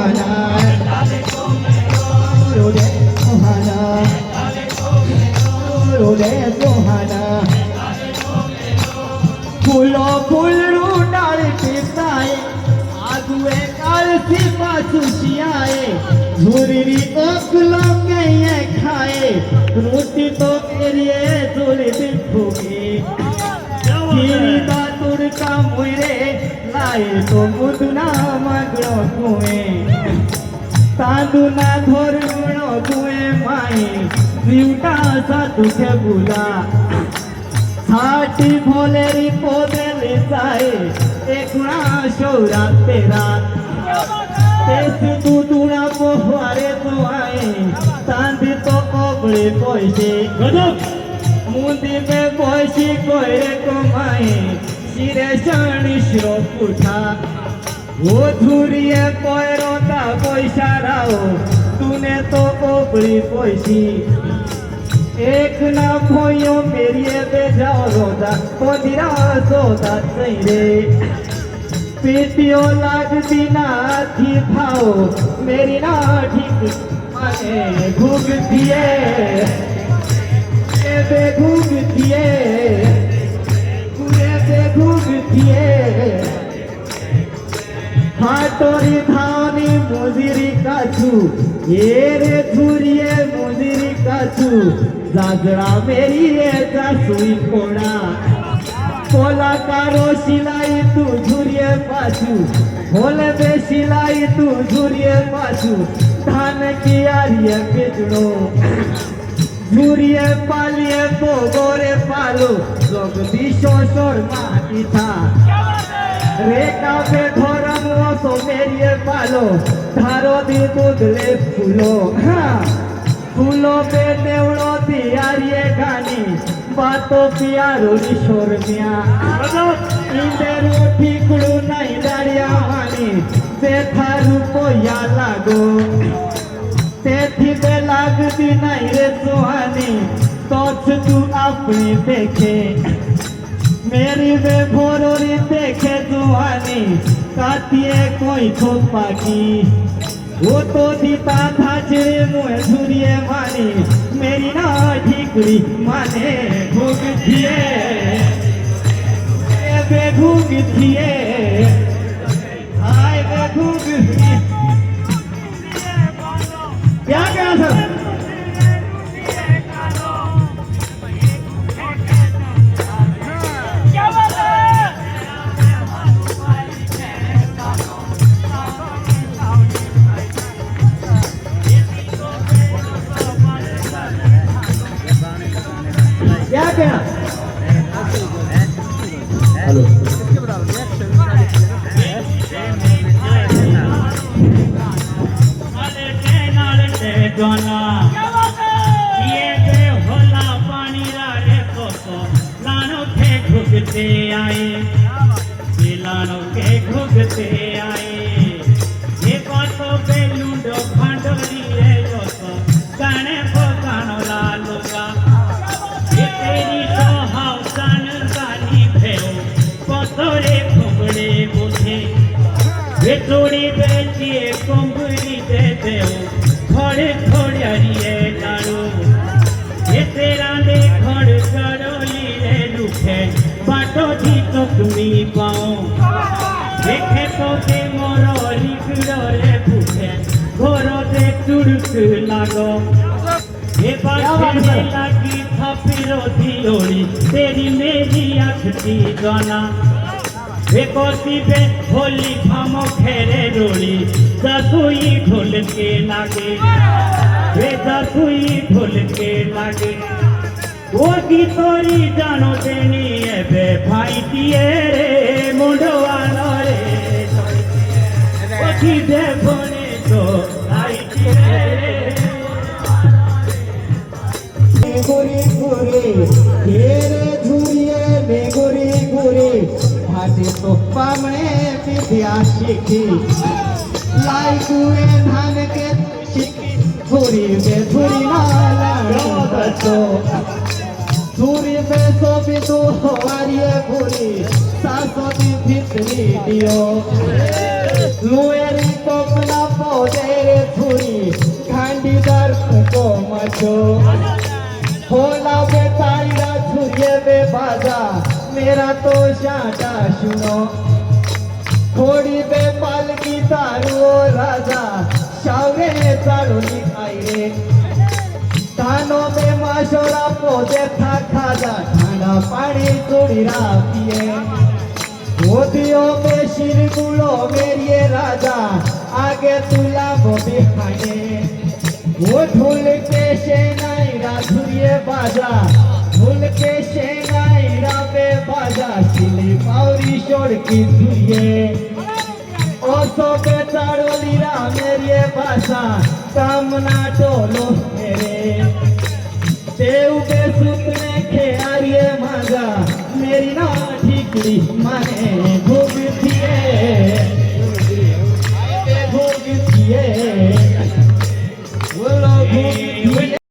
সোহানা রোদে সোহানা রোদে সোহানা ফুলো ফুলरू डाल टिपाए आगुए काल से पासुशियाए झुरी ओकलो के ये खाए रोटी तो मेरिए जोले दिखोगे गिरी दातुर का मुरे लाए तो मुदना मगड़ो कुए तांदुना धोर गुणो कुए माए जीवटा सा तुझे बुला हाटी भोलेरी पोदेली जाए एक शौरा तेरा तेसी दूधुना पोहारे तो आए तांदी तो ओबड़े पैसे मुंदी में पैसे कोयरे कमाए सिरे शनि श्रोप उठा वो धुरिए कोयरोता पैसा राओ तूने तो ओबड़ी पैसी एक ना भोयो मेरी बेजाओ रोदा पोदिरा सोदा चैरे पीटियो लागती ना थी भाओ मेरी ना ठीक माने घुग दिए बे घुग दिए पूरे बे घुग दिए हाटोरी धानी मुजिरी काचू ये रे धुरिए मुजिरी काचू जाजरा मेरी ऐसा सुई कोड़ा पोला कारो सिलाई तू झुरिए पाछू होले बे सिलाई तू झुरिए पाछू धान की आरिए पिजड़ो झुरिए पालिए पोगोरे पालो लोग दिशो शोर माटी था रेखा पे घोरम ओसो मेरी पालो धारो दी दूधले फूलो फूलो पे देवड़ो तियारिए गानी बातो पियारो निशोर मिया इंदेरो ठीकड़ू नहीं दाड़िया हानी देखा रूपो या लागो तेथी पे लागती नहीं रे सुहानी तोच तू अपनी देखे मेरी वे भोरोरी देखे सुहानी कातिए कोई खोपा की वो तो दीता था चिड़े मुँह झुरिए मानी मेरी ना ठीकड़ी माने घुग थिए बे घुग थिए आए बे घुग क्या क्या सर हेलो गाना ये के होला पानी रे कोसो लानो के घुगते आए ये लानो के घुगते आए ये कोसो बेलुंडो भांडोरी रे जोसो गाने पोकानो लालुगा ये तेरी तो हाउसान गानी भेओ कोसोरे घुगड़े बुझे ये थोड़ी बेचिए कुंबरी दे देओ थोड़े थोड़े हरिए डालो ये तेरा दे घोड़ करोली रे लुखे बाटो जी तो तुम्ही पाओ देखे तो ते मोरो लिखड़ो रे भूखे घोरो दे चुड़क लागो ये बात लगी था फिरो दियोड़ी तेरी मेरी आखती गाना कोसी पे होली भामो खेरे डोली दसुई ढोल के लागे वे दसुई ढोल के लागे वो की तोरी जानो देनी है बे भाई दिए रे मुंडो वालो रे वो की दे बोने तो भाई दिए रे गोरी गोरी तेरे झूरिए में गोरी गोरी हाथे तो पामने विद्या सीखी लाई कुए धान के सीखी धुरी पे धुरी नाला बच्चो धुरी पे सो भी तो हमारी भूरी सासों की भितरी दियो लुएरी कोपला पो होला बेताईरा छुए बे बाजा मेरा तो शाटा सुनो थोड़ी बे पालकी तारो राजा शावरे चारो लिखाई रे कानों में माशोरा पोदे था खाजा ठांडा पानी चोरी राखिए गोदियों में शिर गुलो मेरी राजा आगे तुला बोबी खाने वो ढोल के शेनाई राधुरिये बाजा ढोल के शेनाई राबे बाजा सिली पावरी शोर की धुरिये ओसो के चारोलीरा मेरी बाजा कामना टोलो मेरे देव के सुतने खेरिये माजा मेरी ना ठीकरी माने भोग थिए